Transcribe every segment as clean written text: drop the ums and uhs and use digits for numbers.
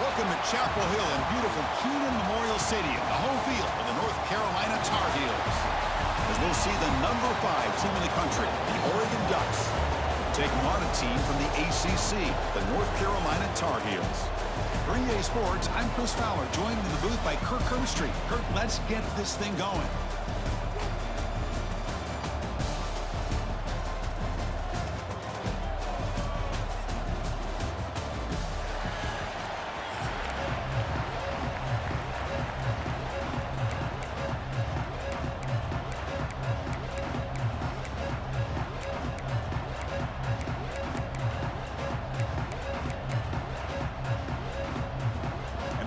Welcome to Chapel Hill in beautiful Keenan Memorial Stadium, the home field of the North Carolina Tar Heels. As we'll see the number 5 team in the country, the Oregon Ducks, taking on a team from the ACC, the North Carolina Tar Heels. For EA Sports, I'm Chris Fowler, joined in the booth by Kirk Herbstreit. Kirk, let's get this thing going.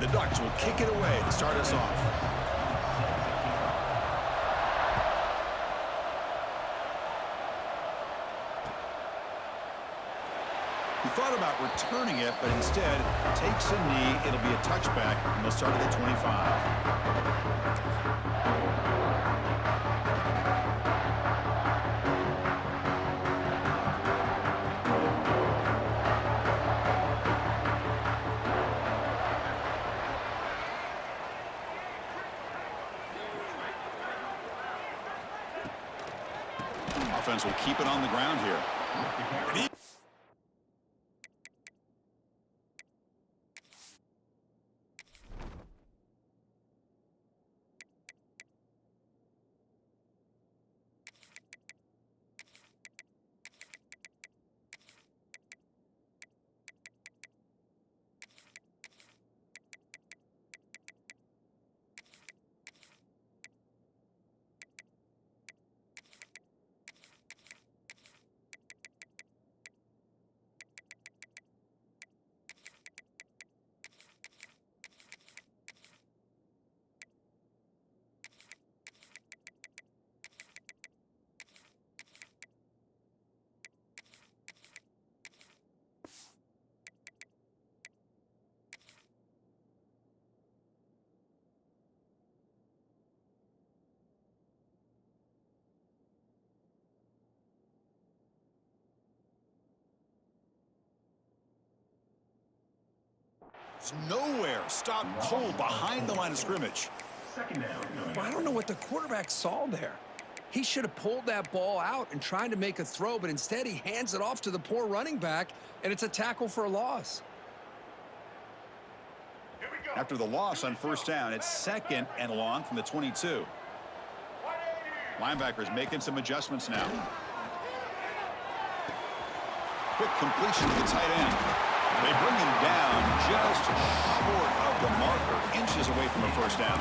The Ducks will kick it away to start us off. He thought about returning it, but instead takes a knee. It'll be a touchback, and they'll start at the 25. Offense will keep it on the ground here. Nowhere. Stop cold behind the line of scrimmage. Well, I don't know what the quarterback saw there. He should have pulled that ball out and tried to make a throw, but instead he hands it off to the poor running back, and it's a tackle for a loss. After the loss on first down, it's 2nd and long from the 22. Linebackers making some adjustments now. Quick completion to the tight end. They bring him down just short of the marker, inches away from a first down.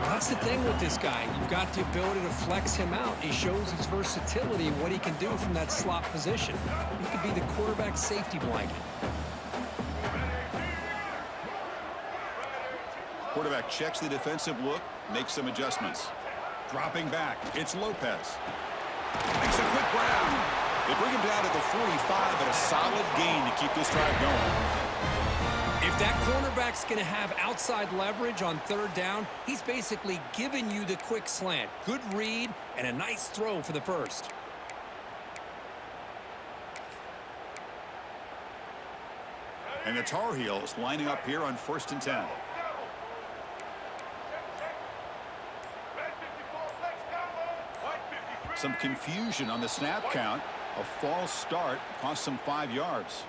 Well, that's the thing with this guy. You've got the ability to flex him out. He shows his versatility and what he can do from that slot position. He could be the quarterback safety blanket. Quarterback checks the defensive look, makes some adjustments. Dropping back, it's Lopez. Makes a quick grab. They bring him down to the 45, but a solid gain to keep this drive going. If that cornerback's going to have outside leverage on third down, he's basically giving you the quick slant. Good read and a nice throw for the first. And the Tar Heels lining up here on 1st and 10. Some confusion on the snap count. A false start cost them 5 yards.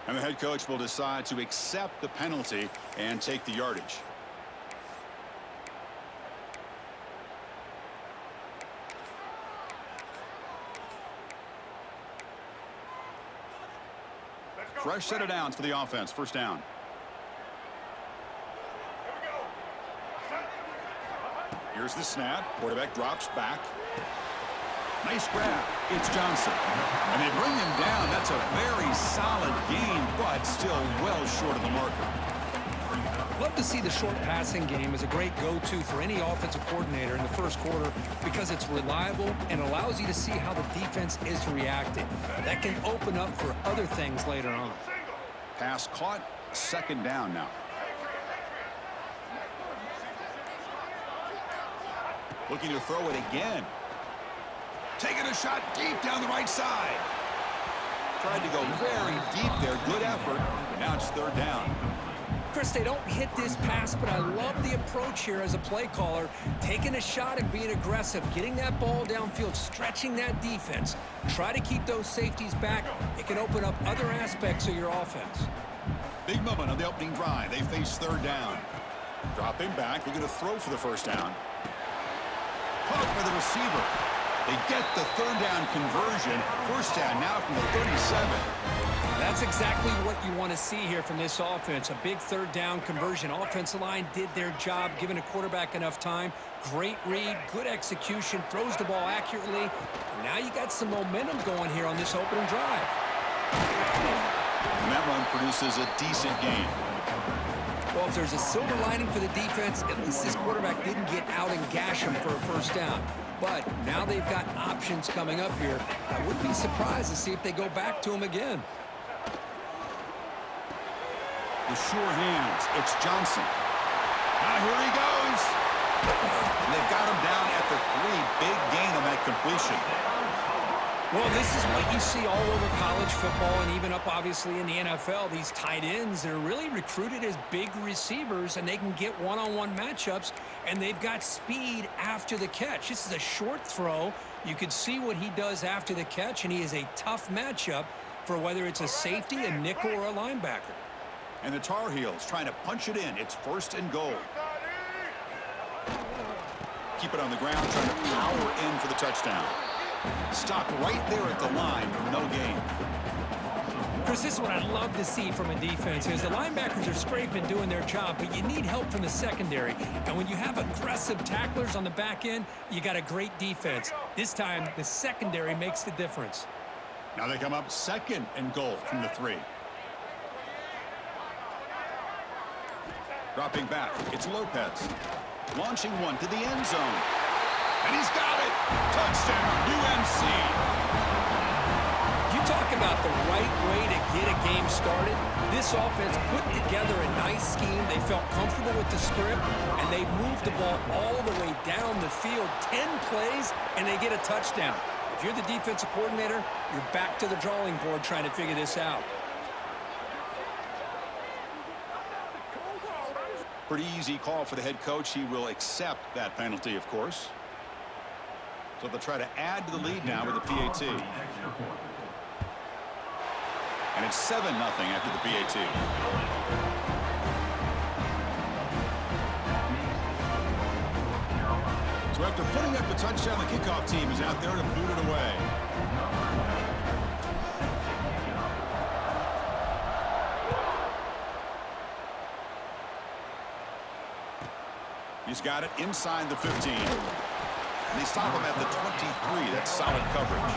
And the head coach will decide to accept the penalty and take the yardage. Fresh set of downs for the offense. First down. Here's the snap. Quarterback drops back. Nice grab. It's Johnson. And they bring him down. That's a very solid gain, but still well short of the marker. Love to see the short passing game as a great go-to for any offensive coordinator in the first quarter because it's reliable and allows you to see how the defense is reacting. That can open up for other things later on. Pass caught. 2nd down now. Looking to throw it again. Taking a shot deep down the right side. Tried to go very deep there. Good effort. But now it's third down. Chris, they don't hit this pass, but I love the approach here as a play caller. Taking a shot and being aggressive, getting that ball downfield, stretching that defense. Try to keep those safeties back. It can open up other aspects of your offense. Big moment on the opening drive. They face third down. Dropping back. They're going to throw for the first down. Caught by the receiver. They get the third down conversion. First down now from the 37. That's exactly what you want to see here from this offense. A big third down conversion. Offensive line did their job, giving a quarterback enough time. Great read, good execution, throws the ball accurately. Now you got some momentum going here on this opening drive. And that run produces a decent gain. Well, if there's a silver lining for the defense, at least this quarterback didn't get out and gash him for a first down. But now they've got options coming up here. I wouldn't be surprised to see if they go back to him again. The sure hands. It's Johnson. Now here he goes. And they've got him down at the 3. Big gain on that completion. Well, this is what you see all over college football and even up, obviously, in the NFL. These tight ends, they're really recruited as big receivers, and they can get one-on-one matchups, and they've got speed after the catch. This is a short throw. You can see what he does after the catch, and he is a tough matchup for whether it's a safety, a nickel, or a linebacker. And the Tar Heels trying to punch it in. It's first and goal. Keep it on the ground, trying to power in for the touchdown. Stopped right there at the line. No gain. Chris, this is what I love to see from a defense is the linebackers are scraping, doing their job, but you need help from the secondary. And when you have aggressive tacklers on the back end, you got a great defense. This time, the secondary makes the difference. Now they come up second and goal from the 3. Dropping back, it's Lopez. Launching one to the end zone. And he's got it! Touchdown, UNC! You talk about the right way to get a game started. This offense put together a nice scheme. They felt comfortable with the script, and they moved the ball all the way down the field. 10 plays, and they get a touchdown. If you're the defensive coordinator, you're back to the drawing board trying to figure this out. Pretty easy call for the head coach. He will accept that penalty, of course. So they'll try to add to the lead now with the PAT. And it's 7-0 after the PAT. So after putting up the touchdown, the kickoff team is out there to boot it away. He's got it inside the 15. And they stop him at the 23. That's solid coverage.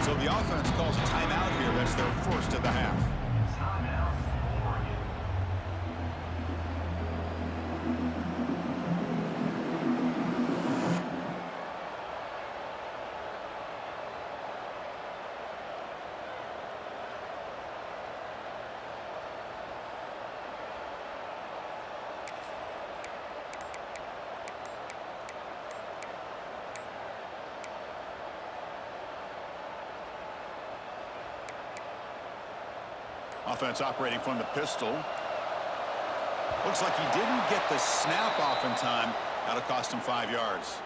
So the offense calls a timeout here. That's their first of the half. Offense operating from the pistol. Looks like he didn't get the snap off in time. That'll cost him 5 yards.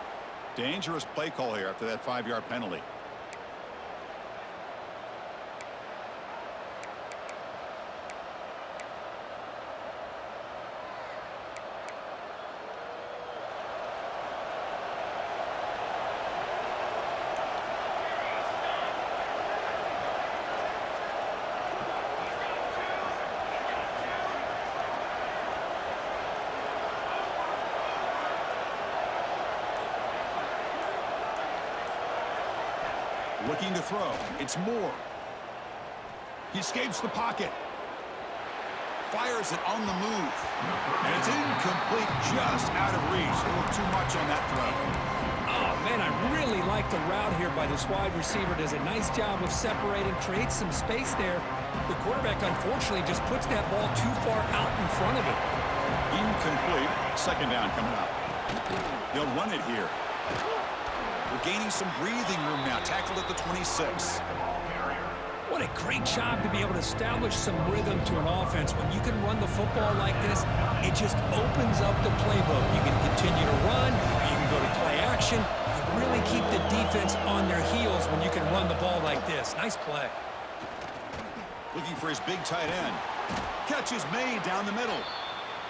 Dangerous play call here after that 5-yard penalty. Looking to throw. It's Moore. He escapes the pocket. Fires it on the move. And it's incomplete, just out of reach. A little too much on that throw. Oh, man, I really like the route here by this wide receiver. Does a nice job of separating, creates some space there. The quarterback, unfortunately, just puts that ball too far out in front of him. Incomplete. Second down coming up. They'll run it here. We're gaining some breathing room now. Tackled at the 26. What a great job to be able to establish some rhythm to an offense. When you can run the football like this, it just opens up the playbook. You can continue to run. You can go to play action. You really keep the defense on their heels when you can run the ball like this. Nice play. Looking for his big tight end. Catch is made down the middle.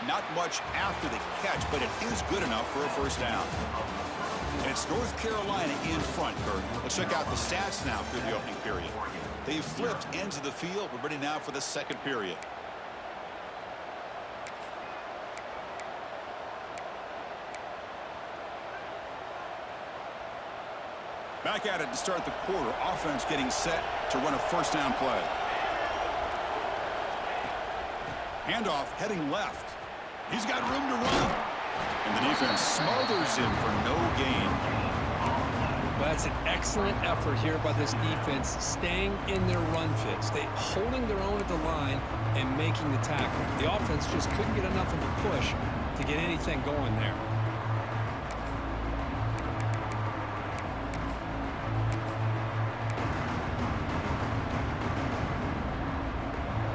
Not much after the catch, but it is good enough for a first down. And it's North Carolina in front, Kurt. Let's check out the stats now through the opening period. They've flipped into the field. We're ready now for the second period. Back at it to start the quarter. Offense getting set to run a first down play. Handoff heading left. He's got room to run. And the defense smothers him for no gain. That's an excellent effort here by this defense, staying in their run fit, holding their own at the line and making the tackle. The offense just couldn't get enough of a push to get anything going there.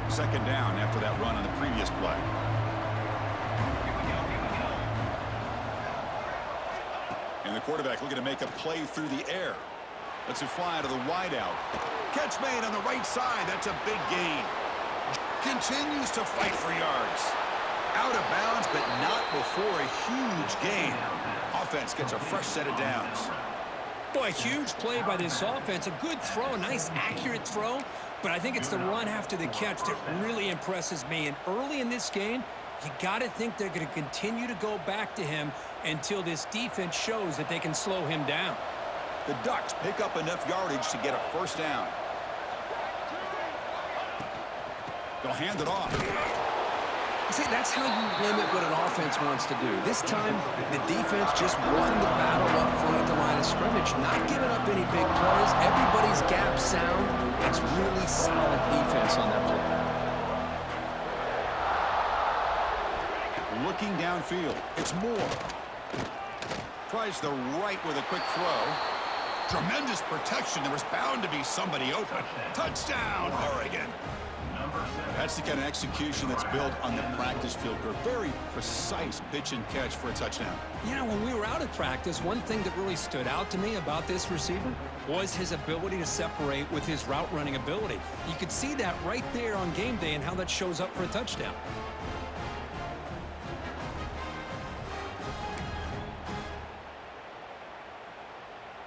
Second down after that run on the previous play. And the quarterback looking to make a play through the air. Lets it fly to the wideout. Catch made on the right side. That's a big gain. Continues to fight for yards. Out of bounds, but not before a huge gain. Offense gets a fresh set of downs. Boy, a huge play by this offense. A good throw, a nice accurate throw. But I think it's the run after the catch that really impresses me. And early in this game, you got to think they're going to continue to go back to him until this defense shows that they can slow him down. The Ducks pick up enough yardage to get a first down. They'll hand it off. See, that's how you limit what an offense wants to do. This time, the defense just won the battle up front at the line of scrimmage, not giving up any big plays. Everybody's gap sound. It's really solid defense on that play. Looking downfield. It's Moore. Tries the right with a quick throw. Tremendous protection. There was bound to be somebody open. Touchdown, Oregon. That's the kind of execution that's built on the practice field. A very precise pitch and catch for a touchdown. You know, when we were out at practice, one thing that really stood out to me about this receiver was his ability to separate with his route running ability. You could see that right there on game day and how that shows up for a touchdown.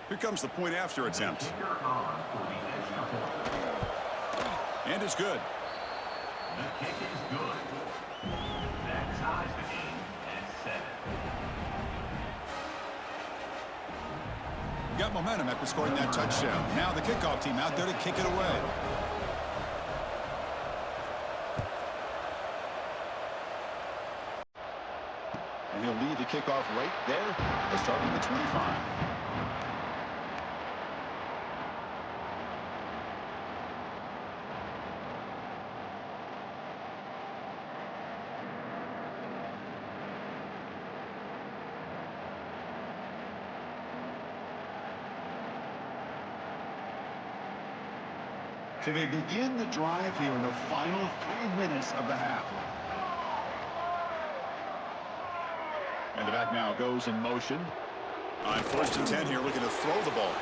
Here comes the point after attempt. And it's good. The kick is good. That ties the game at 7. Got momentum after scoring that touchdown. Now the kickoff team out there to kick it away. And he'll lead the kickoff right there, starting at the 25. So they begin the drive here in the final 3 minutes of the half. And the back now goes in motion. On 1st and 10 here, looking to throw the ball.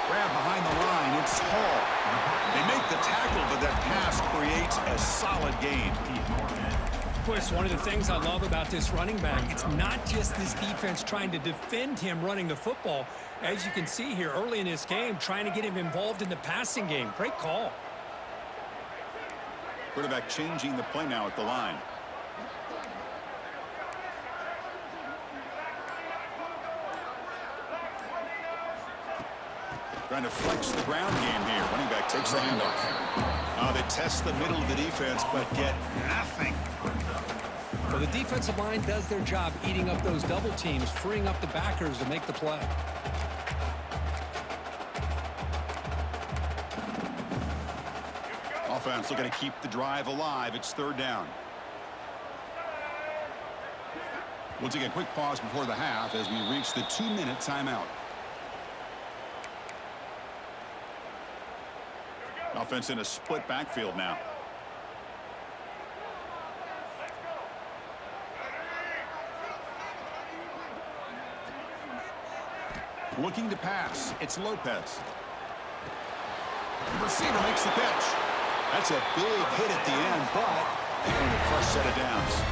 Grab behind the line, it's Hall. They make the tackle, but that pass creates a solid gain. Of course, one of the things I love about this running back, it's not just this defense trying to defend him running the football. As you can see here early in this game, trying to get him involved in the passing game. Great call. Quarterback changing the play now at the line. Trying to flex the ground game here. Running back takes the handoff. They test the middle of the defense, but get nothing. Well, the defensive line does their job eating up those double teams, freeing up the backers to make the play. Offense looking to keep the drive alive. It's third down. We'll take a quick pause before the half as we reach the 2-minute timeout. Offense in a split backfield now. Looking to pass. It's Lopez. The receiver makes the catch. That's a big hit at the end, but they earn the first set of downs.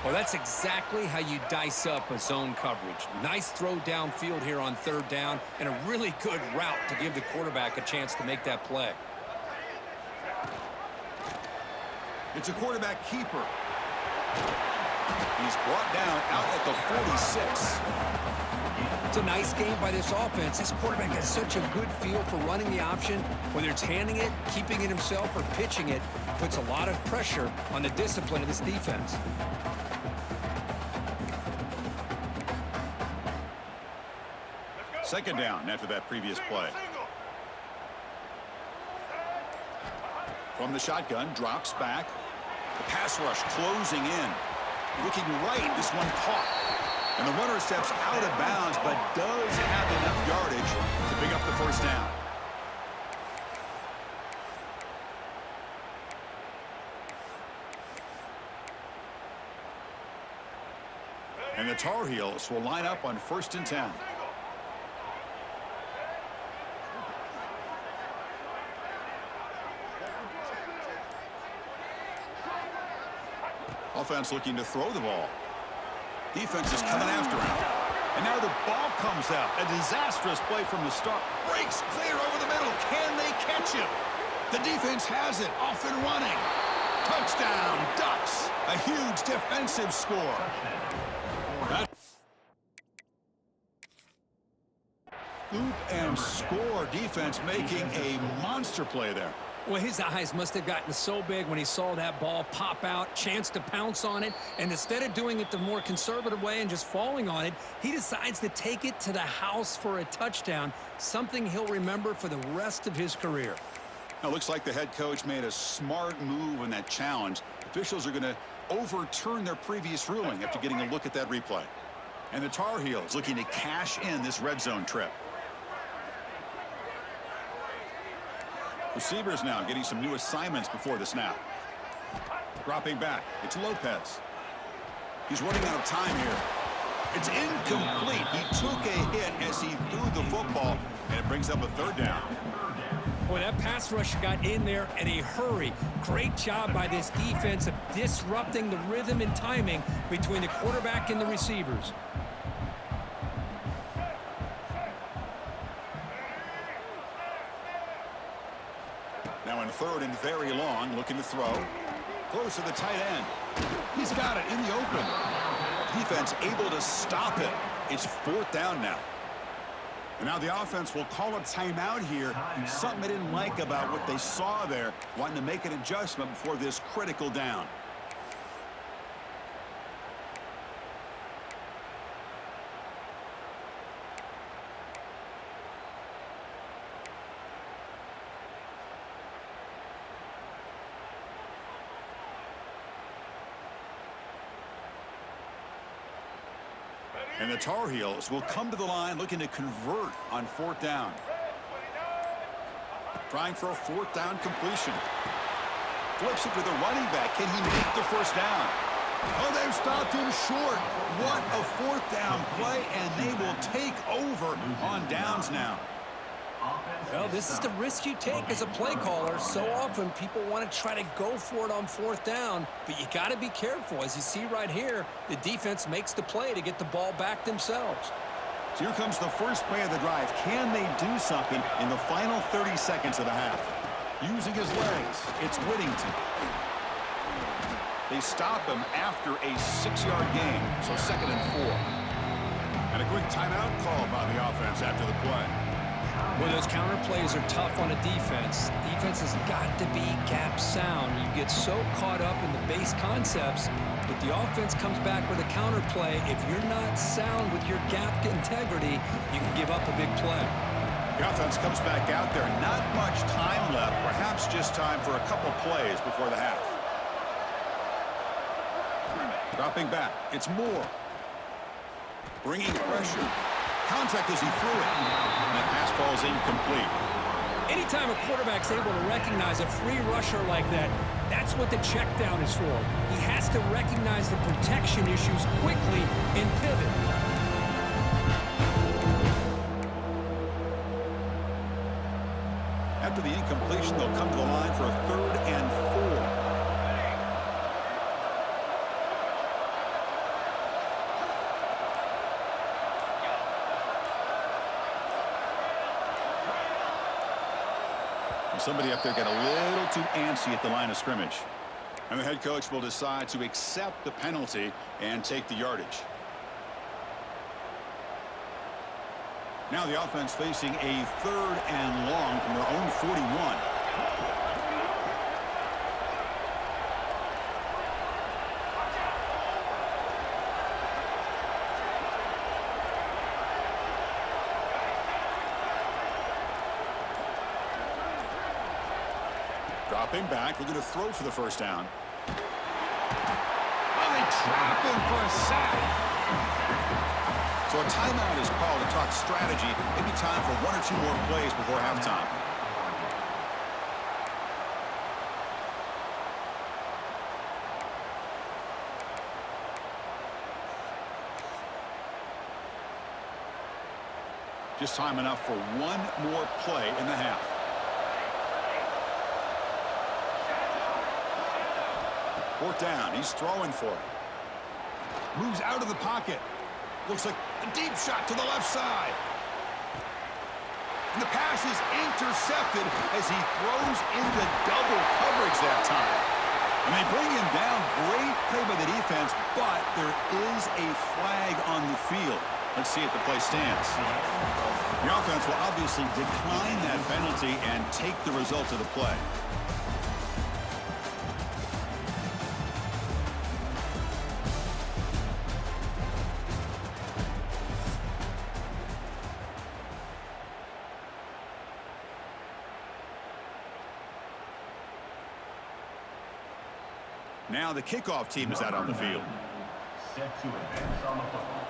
Well, that's exactly how you dice up a zone coverage. Nice throw downfield here on third down, and a really good route to give the quarterback a chance to make that play. It's a quarterback keeper. He's brought down out at the 46. It's a nice game by this offense. This quarterback has such a good feel for running the option. Whether it's handing it, keeping it himself, or pitching it, puts a lot of pressure on the discipline of this defense. Second down after that previous play. From the shotgun, drops back. The pass rush closing in. Looking right, this one caught. And the runner steps out of bounds, but does have enough yardage to pick up the first down. And the Tar Heels will line up on 1st and 10. Offense looking to throw the ball. Defense is coming after him. And now the ball comes out. A disastrous play from the start. Breaks clear over the middle. Can they catch him? The defense has it. Off and running. Touchdown, Ducks. A huge defensive score. Scoop and score. Defense making a monster play there. Well, his eyes must have gotten so big when he saw that ball pop out, chance to pounce on it, and instead of doing it the more conservative way and just falling on it, he decides to take it to the house for a touchdown, something he'll remember for the rest of his career. Now, looks like the head coach made a smart move in that challenge. Officials are going to overturn their previous ruling after getting a look at that replay. And the Tar Heels looking to cash in this red zone trip. Receivers now getting some new assignments before the snap. Dropping back. It's Lopez. He's running out of time here. It's incomplete. He took a hit as he threw the football, and it brings up a third down. Boy, that pass rush got in there in a hurry. Great job by this defense of disrupting the rhythm and timing between the quarterback and the receivers. Now in third and very long, looking to throw. Close to the tight end. He's got it in the open. Defense able to stop it. It's 4th down now. And now the offense will call a timeout here. Something they didn't like about what they saw there. Wanting to make an adjustment before this critical down. And the Tar Heels will come to the line looking to convert on 4th down. Trying for a 4th down completion. Flips it to the running back. Can he make the first down? Oh, they've stopped him short. What a 4th down play, and they will take over on downs now. Well, this is the risk you take as a play caller. So often people want to try to go for it on 4th down, but you got to be careful. As you see right here, the defense makes the play to get the ball back themselves. So here comes the first play of the drive. Can they do something in the final 30 seconds of the half? Using his legs, it's Whittington. They stop him after a 6-yard gain, so 2nd and 4. And a quick timeout call by the offense after the play. Well, those counter plays are tough on a defense. Defense has got to be gap sound. You get so caught up in the base concepts, but the offense comes back with a counter play. If you're not sound with your gap integrity, you can give up a big play. The offense comes back out there. Not much time left. Perhaps just time for a couple plays before the half. Dropping back. It's Moore. Bringing pressure. Contact as he threw it. And that pass falls incomplete. Anytime a quarterback's able to recognize a free rusher like that, that's what the check down is for. He has to recognize the protection issues quickly and pivot. After the incompletion, they'll come to the line for a 3rd and 4. Somebody up there got a little too antsy at the line of scrimmage. And the head coach will decide to accept the penalty and take the yardage. Now the offense facing a 3rd and long from their own 41. Dropping back, looking to throw for the first down. Oh, they trap him for a sack. So a timeout is called to talk strategy. Maybe time for 1 or 2 more plays before halftime. Just time enough for 1 more play in the half. Fourth down. He's throwing for it. Moves out of the pocket. Looks like a deep shot to the left side. And the pass is intercepted as he throws into double coverage that time. And they bring him down. Great play by the defense, but there is a flag on the field. Let's see if the play stands. The offense will obviously decline that penalty and take the result of the play. Now the kickoff team is out on the field. Set to advance on the football.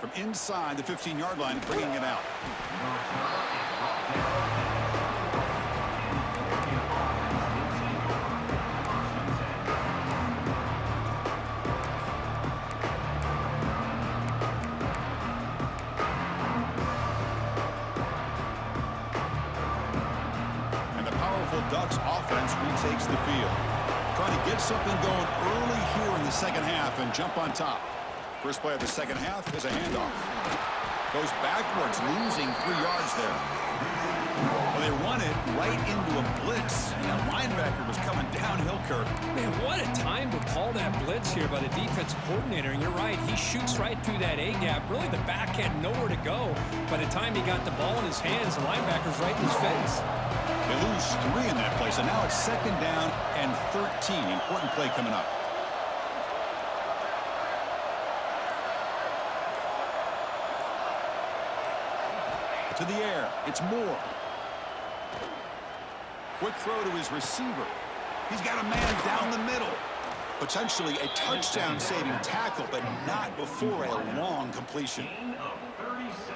From inside the 15-yard line, bringing it out. Ducks offense retakes the field. Trying to get something going early here in the second half and jump on top. First play of the second half is a handoff. Goes backwards, losing 3 yards there. Well, they run it right into a blitz. And that linebacker was coming downhill, Kirk. Man, what a time to call that blitz here by the defensive coordinator. And you're right, he shoots right through that A-gap. Really, the back had nowhere to go. By the time he got the ball in his hands, the linebacker's right in his face. They lose 3 in that play, so now it's 2nd down and 13. Important play coming up. To the air, it's Moore. Quick throw to his receiver. He's got a man down the middle. Potentially a touchdown-saving tackle, but not before a long completion.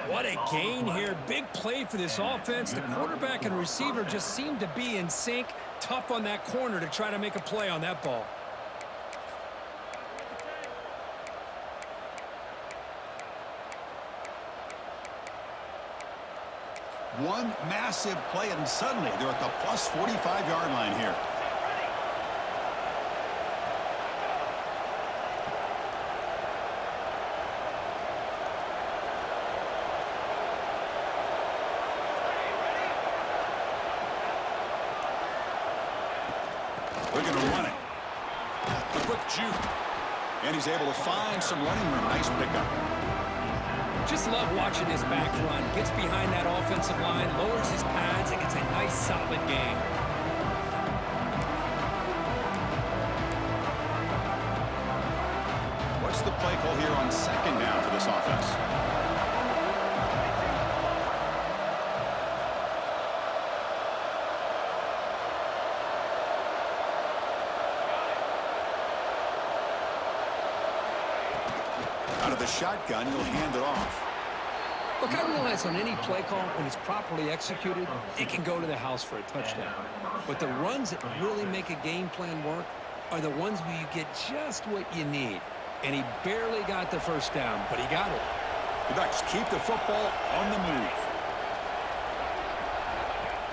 What a gain here. Big play for this offense. The quarterback and receiver just seem to be in sync. Tough on that corner to try to make a play on that ball. One massive play, and suddenly they're at the plus 45-yard line here. They're going to run it. A quick juke. And he's able to find some running room. Nice pickup. Just love watching this back run. Gets behind that offensive line, lowers his pads, and gets a nice, solid gain. What's the play call here on second down for this offense? Out of the shotgun, he'll hand it off. Look, I realize on any play call, when it's properly executed, it can go to the house for a touchdown. But the runs that really make a game plan work are the ones where you get just what you need. And he barely got the first down, but he got it. The Ducks keep the football on the move.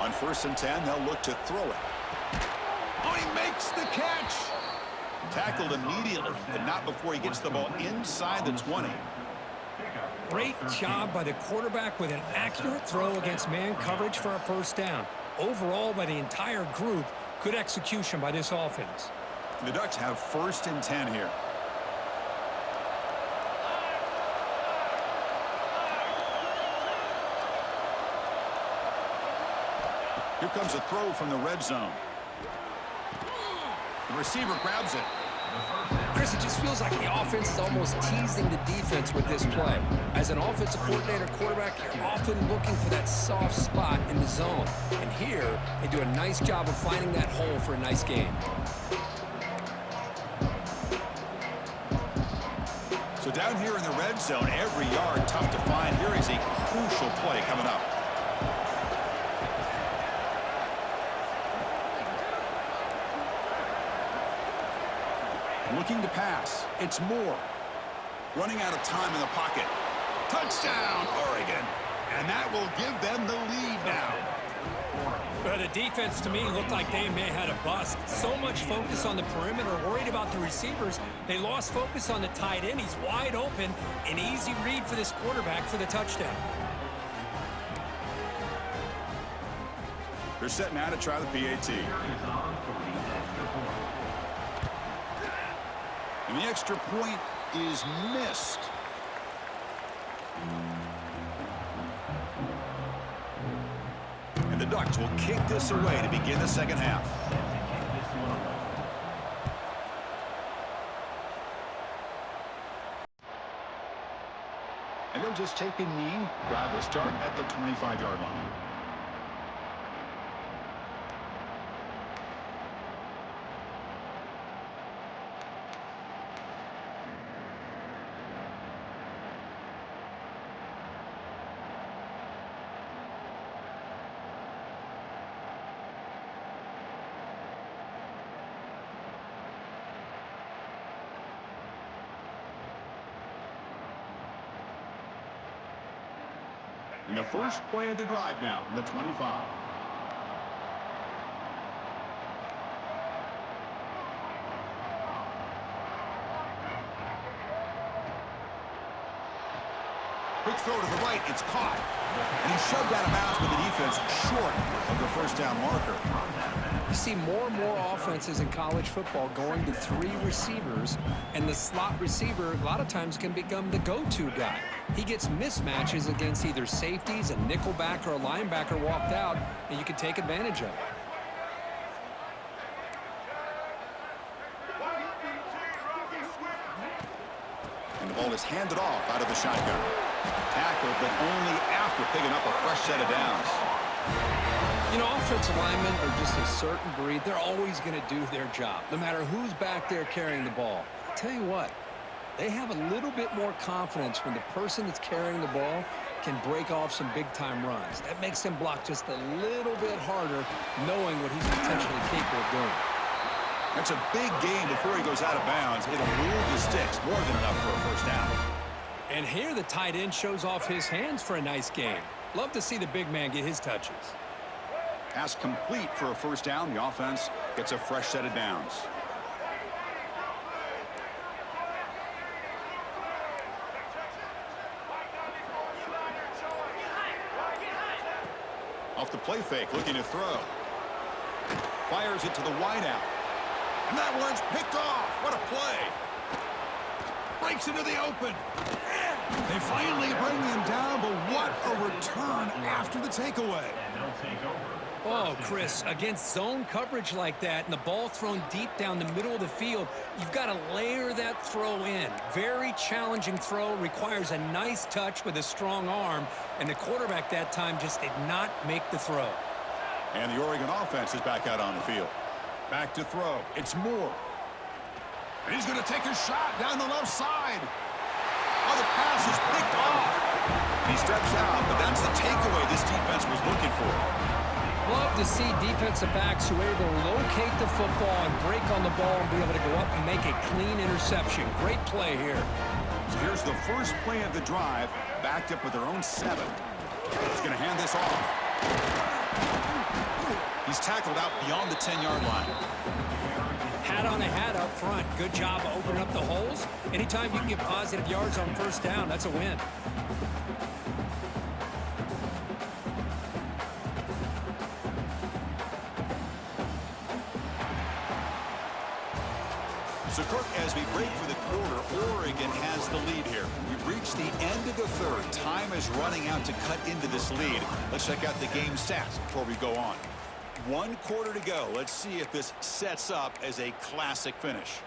On 1st and 10, they'll look to throw it. Oh, he makes the catch. Tackled immediately, but not before he gets the ball inside the 20. Great job by the quarterback with an accurate throw against man coverage for a first down. Overall, by the entire group, good execution by this offense. The Ducks have 1st and 10 here. Here comes a throw from the red zone. The receiver grabs it. Chris, it just feels like the offense is almost teasing the defense with this play. As an offensive coordinator, quarterback, you're often looking for that soft spot in the zone. And here, they do a nice job of finding that hole for a nice game. So down here in the red zone, every yard tough to find. Here is a crucial play coming up. Looking to pass. It's Moore. Running out of time in the pocket. Touchdown, Oregon. And that will give them the lead now. But the defense, to me, looked like they may have had a bust. So much focus on the perimeter, worried about the receivers. They lost focus on the tight end. He's wide open. An easy read for this quarterback for the touchdown. They're set now to try the PAT. And the extra point is missed. And the Ducks will kick this away to begin the second half. And they'll just take a knee. Drive will start at the 25-yard line. And the first play of the drive now, the 25. Quick throw to the right, it's caught. And he's shoved out of bounds with the defense short of the first down marker. You see more and more offenses in college football going to 3 receivers, and the slot receiver a lot of times can become the go-to guy. He gets mismatches against either safeties, a nickelback, or a linebacker walked out, and you can take advantage of it. And the ball is handed off out of the shotgun. Tackled, but only after picking up a fresh set of downs. You know, offensive linemen are just a certain breed. They're always going to do their job, no matter who's back there carrying the ball. I'll tell you what, they have a little bit more confidence when the person that's carrying the ball can break off some big-time runs. That makes them block just a little bit harder, knowing what he's potentially capable of doing. That's a big gain before he goes out of bounds. It'll move the sticks more than enough for a first down. And here the tight end shows off his hands for a nice game. Love to see the big man get his touches. Pass complete for a first down. The offense gets a fresh set of downs. Off the play fake, looking to throw. Fires it to the wideout. And that one's picked off. What a play. Breaks into the open. They finally bring him down, but what a return after the takeaway. And they'll take over. Oh, Chris, against zone coverage like that and the ball thrown deep down the middle of the field, you've got to layer that throw in. Very challenging throw, requires a nice touch with a strong arm, and the quarterback that time just did not make the throw. And the Oregon offense is back out on the field. Back to throw. It's Moore. And he's going to take a shot down the left side. Oh, the pass is picked off. He steps out, but that's the takeaway this defense was looking for. Love to see defensive backs who are able to locate the football and break on the ball and be able to go up and make a clean interception. Great play here. So here's the first play of the drive, backed up with their own 7. He's going to hand this off. He's tackled out beyond the 10-yard line. Hat on a hat up front. Good job of opening up the holes. Anytime you can get positive yards on first down, that's a win. So, Kirk, as we break for the quarter, Oregon has the lead here. We've reached the end of the third. Time is running out to cut into this lead. Let's check out the game stats before we go on. 1 quarter to go. Let's see if this sets up as a classic finish.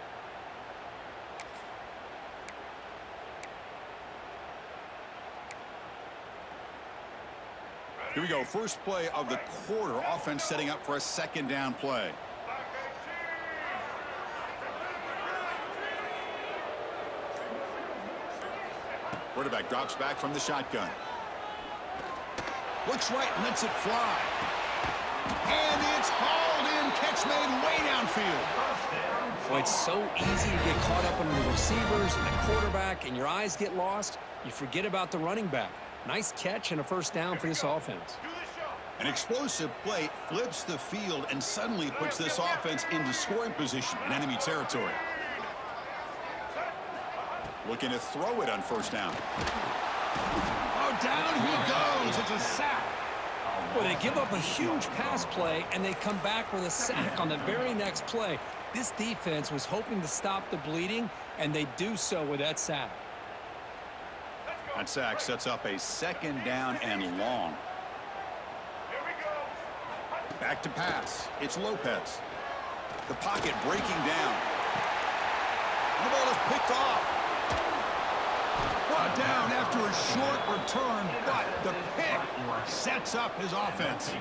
Here we go. First play of the quarter. Offense setting up for a second down play. Quarterback drops back from the shotgun. Looks right and lets it fly. And it's hauled in. Catch made way downfield. Boy, it's so easy to get caught up on the receivers and the quarterback, and your eyes get lost. You forget about the running back. Nice catch and a first down for this offense. An explosive play flips the field and suddenly puts this offense into scoring position in enemy territory. Looking to throw it on first down. Oh, down he goes. It's a sack. Well, they give up a huge pass play, and they come back with a sack on the very next play. This defense was hoping to stop the bleeding, and they do so with that sack. That sack sets up a second down and long. Back to pass. It's Lopez. The pocket breaking down. The ball is picked off. Brought down after a short return, but the pick sets up his offense.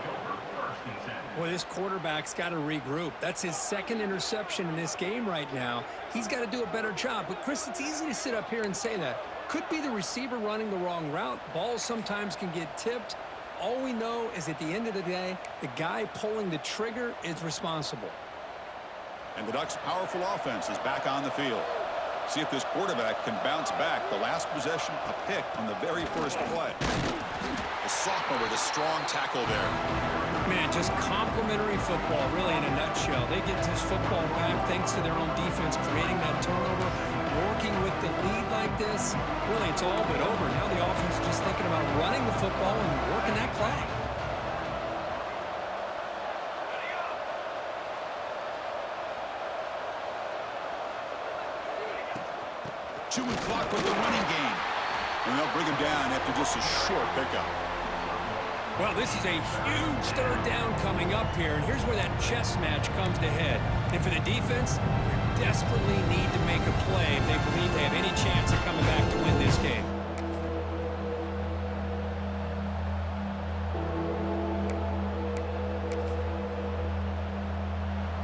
Boy, this quarterback's got to regroup. That's his second interception in this game right now. He's got to do a better job. But, Chris, it's easy to sit up here and say that. Could be the receiver running the wrong route. Balls sometimes can get tipped. All we know is at the end of the day, the guy pulling the trigger is responsible. And the Ducks' powerful offense is back on the field. See if this quarterback can bounce back. The last possession, a pick on the very first play. The sophomore with a strong tackle there. Man, just complimentary football, really, in a nutshell. They get this football back thanks to their own defense, creating that turnover, working with the lead like this. Really, it's all but over. Now the offense is just thinking about running the football and working that clock. Chewing clock with the running game. And they'll bring him down after just a short pickup. Well, this is a huge third down coming up here, and here's where that chess match comes to head. And for the defense, they desperately need to make a play if they believe they have any chance of coming back to win this game.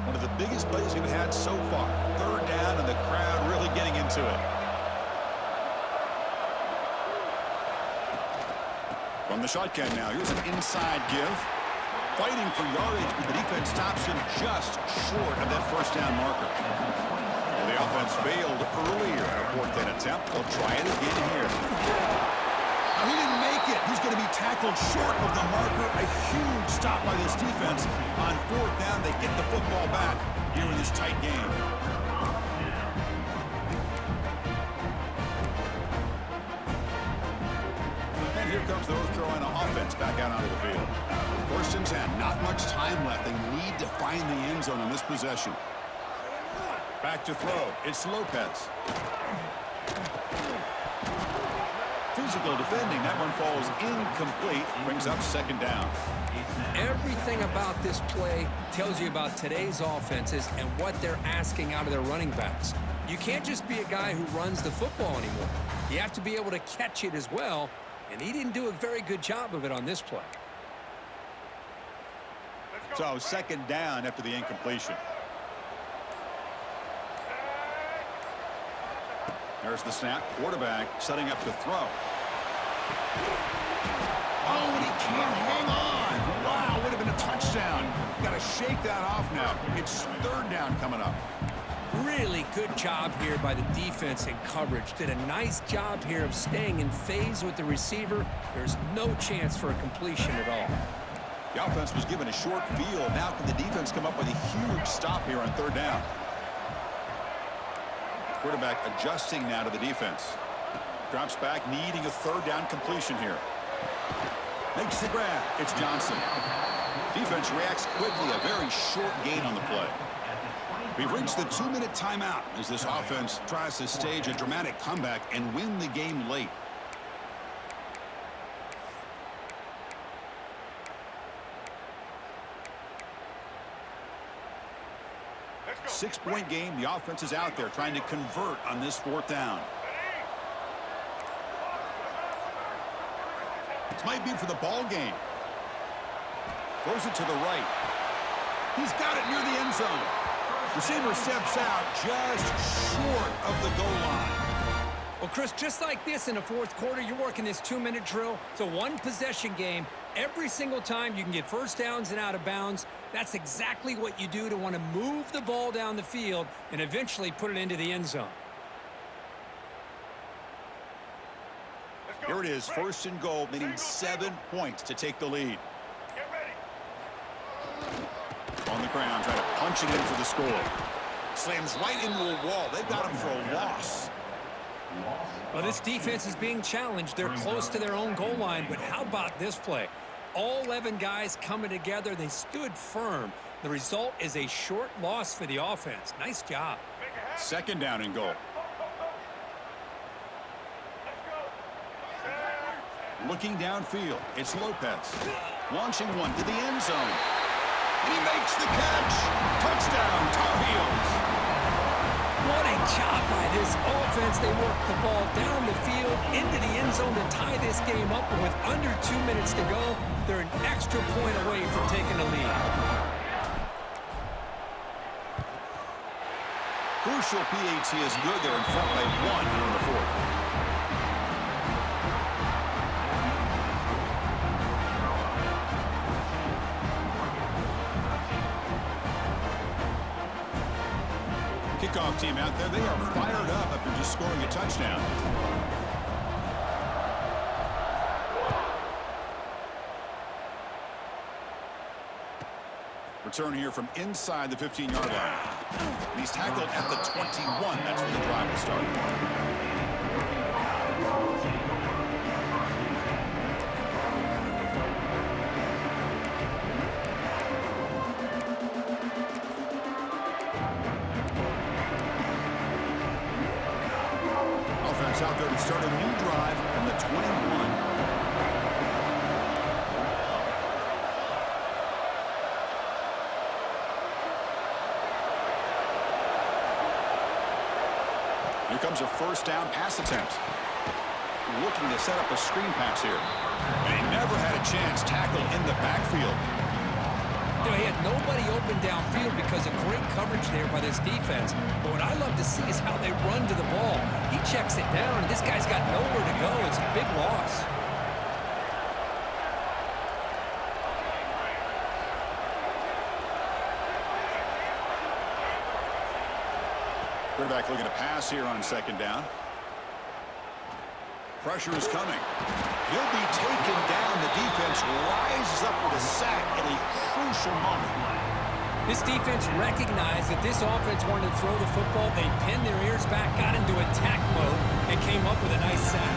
One of the biggest plays we've had so far. Third down, and the crowd really getting into it. From the shotgun now, here's an inside give. Fighting for yardage, but the defense stops him just short of that first down marker. Well, the offense failed earlier in a fourth down attempt. They'll try it again here. Now, he didn't make it. He's going to be tackled short of the marker. A huge stop by this defense. On fourth down, they get the football back here in this tight game. Here comes the North Carolina offense back out onto the field. First and 10, not much time left. They need to find the end zone on this possession. Back to throw. It's Lopez. physical defending. That one falls incomplete. Brings up second down. Everything about this play tells you about today's offenses and what they're asking out of their running backs. You can't just be a guy who runs the football anymore. You have to be able to catch it as well, and he didn't do a very good job of it on this play. So second down after the incompletion. There's the snap. Quarterback setting up to throw. Oh, and he can't hang on. Wow, would have been a touchdown. Got to shake that off now. It's third down coming up. Really good job here by the defense in coverage. Did a nice job here of staying in phase with the receiver. There's no chance for a completion at all. The offense was given a short field. Now can the defense come up with a huge stop here on third down? Quarterback adjusting now to the defense. Drops back, needing a third down completion here. Makes the grab. It's Johnson. Defense reacts quickly. A very short gain on the play. We've reached the 2-minute timeout as this offense tries to stage a dramatic comeback and win the game late. Six-point game. The offense is out there trying to convert on this fourth down. This might be for the ball game. Throws it to the right. He's got it near the end zone. Receiver steps out just short of the goal line. Well, Chris, just like this in the fourth quarter, you're working this 2-minute drill. It's a one-possession game. Every single time you can get first downs and out of bounds, that's exactly what you do to want to move the ball down the field and eventually put it into the end zone. Here it is, first and goal, needing 7 points to take the lead. On the ground, trying to punch it in for the score. Slams right into a wall. They've got him for a loss. Well, this defense is being challenged. They're close to their own goal line, but how about this play? All 11 guys coming together. They stood firm. The result is a short loss for the offense. Nice job. Second down and goal. Looking downfield, it's Lopez. Launching one to the end zone. He makes the catch. Touchdown, Tar Heels. What a job by this offense. They work the ball down the field into the end zone to tie this game up. And with under 2 minutes to go, they're an extra point away from taking the lead. Crucial PAT is good. They're in front by 1 here in the fourth. Kickoff team out there. They are fired up after just scoring a touchdown. Return here from inside the 15-yard line. And he's tackled at the 21. That's where the drive will start. Out there to start a new drive from the 21. Here comes a first down pass attempt. Looking to set up a screen pass here. And he never had a chance. Tackle in the backfield. You know, he had nobody open downfield because of great coverage there by this defense. But what I love to see is how they run to the ball. He checks it down, and this guy's got nowhere to go. It's a big loss. Quarterback looking to pass here on second down. Pressure is coming. He'll be taken down. The defense rises up with a sack at a crucial moment. This defense recognized that this offense wanted to throw the football. They pinned their ears back, got into attack mode, and came up with a nice sack.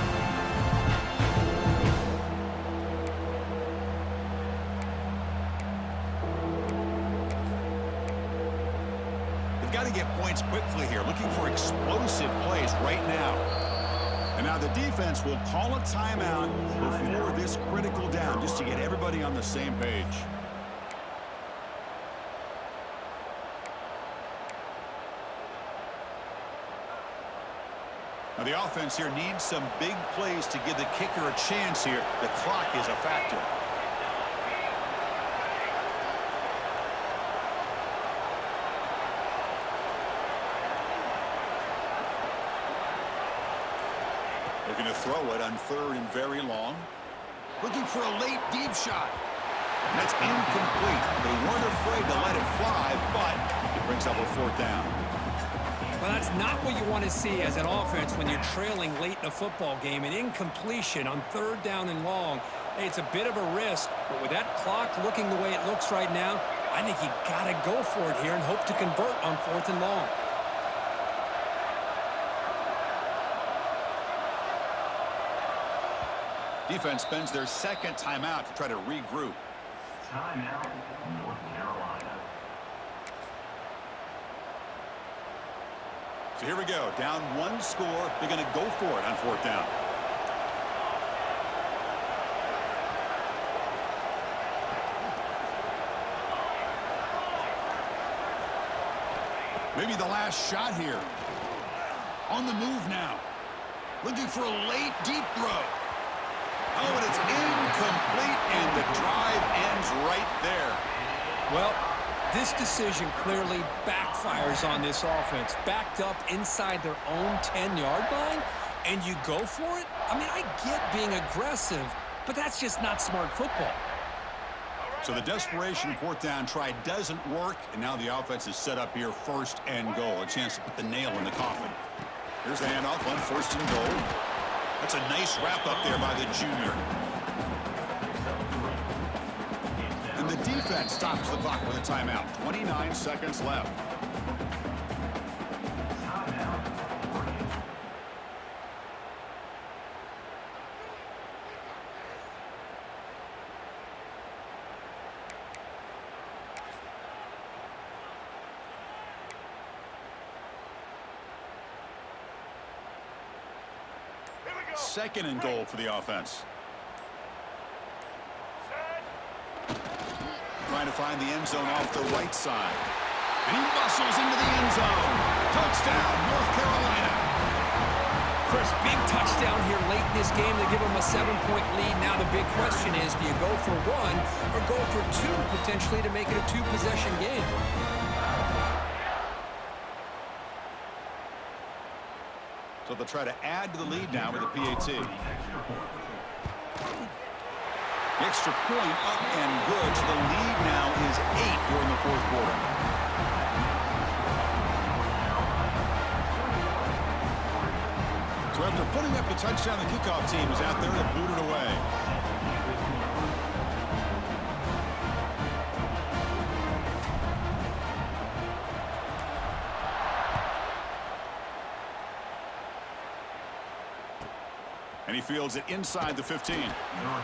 They've got to get points quickly here, looking for explosive plays right now. And now the defense will call a timeout before this critical down, just to get everybody on the same page. Now the offense here needs some big plays to give the kicker a chance here. The clock is a factor. Looking to throw it on 3rd and very long. Looking for a late deep shot. And that's incomplete. They weren't afraid to let it fly, but it brings up a 4th down. Well, that's not what you want to see as an offense when you're trailing late in a football game. An incompletion on 3rd down and long. Hey, it's a bit of a risk, but with that clock looking the way it looks right now, I think you got to go for it here and hope to convert on 4th and long. Defense spends their 2nd timeout to try to regroup. Timeout, North Carolina. So here we go. Down 1 score. They're going to go for it on 4th down. Maybe the last shot here. On the move now. Looking for a late deep throw. Oh, and it's incomplete, and the drive ends right there. Well, this decision clearly backfires on this offense. Backed up inside their own 10-yard line, and you go for it? I mean, I get being aggressive, but that's just not smart football. So the desperation 4th down try doesn't work, and now the offense is set up here 1st and goal. A chance to put the nail in the coffin. Here's the handoff on 1st and goal. That's a nice wrap up there by the junior. And the defense stops the clock with a timeout. 29 seconds left. Second and goal for the offense. Trying to find the end zone off the right side. And he muscles into the end zone. Touchdown, North Carolina. Chris, big touchdown here late in this game to give them a 7-point lead. Now the big question is, do you go for 1 or go for 2 potentially to make it a 2-possession game? So they'll try to add to the lead now with a PAT. The extra point up and good. So the lead now is 8 here in the 4th quarter. So after putting up the touchdown, the kickoff team is out there to boot it away. And he fields it inside the 15.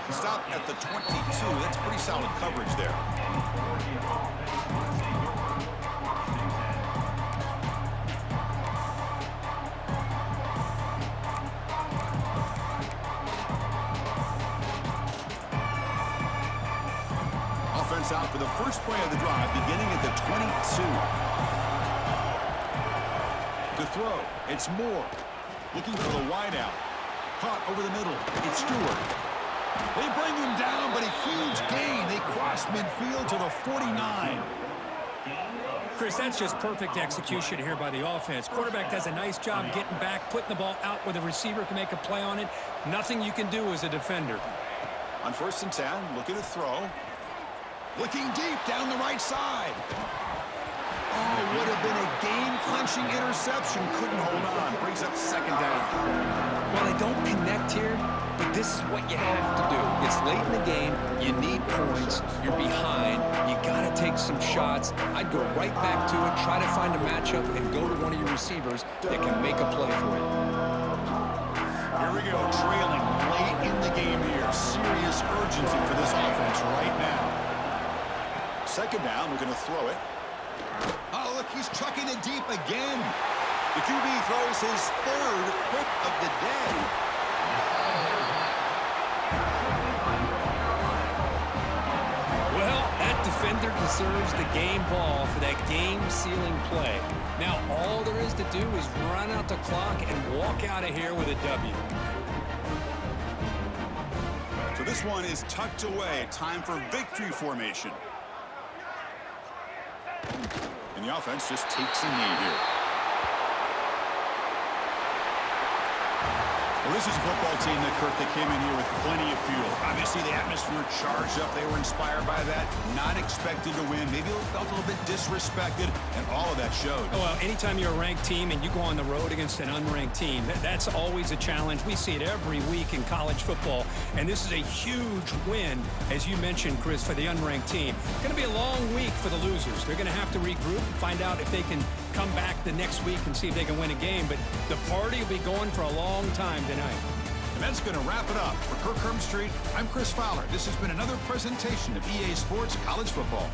Stop at the 22. That's pretty solid coverage there. Offense out for the first play of the drive, beginning at the 22. To throw, it's Moore. Looking for the wideout. Caught over the middle. It's Stewart. They bring him down, but a huge gain. They cross midfield to the 49. Chris, that's just perfect execution here by the offense. Quarterback does a nice job getting back, putting the ball out where the receiver can make a play on it. Nothing you can do as a defender. On 1st and 10, looking to throw. Looking deep down the right side. Oh, would have been a game-clinching interception. Couldn't hold on. Brings up 2nd down. Well, they don't connect here, but this is what you have to do. It's late in the game. You need points. You're behind. You got to take some shots. I'd go right back to it, try to find a matchup, and go to one of your receivers that can make a play for you. Here we go, trailing late in the game here. Serious urgency for this offense right now. 2nd down, we're going to throw it. Oh, look, he's chucking it deep again. The QB throws his 3rd pick of the day. deserves the game ball for that game-sealing play. Now, all there is to do is run out the clock and walk out of here with a W. So this one is tucked away. Time for victory formation. And the offense just takes a knee here. Well, this is a football team that came in here with plenty of fuel. Obviously, the atmosphere charged up. They were inspired by that. Not expected to win. Maybe felt a little bit disrespected, and all of that showed. Well, anytime you're a ranked team and you go on the road against an unranked team, that's always a challenge. We see it every week in college football, and this is a huge win, as you mentioned, Chris, for the unranked team. It's going to be a long week for the losers. They're going to have to regroup, find out if they can come back the next week and see if they can win a game. But the party will be going for a long time tonight. And that's going to wrap it up. For Kirk Street, I'm Chris Fowler. This has been another presentation of EA Sports College Football.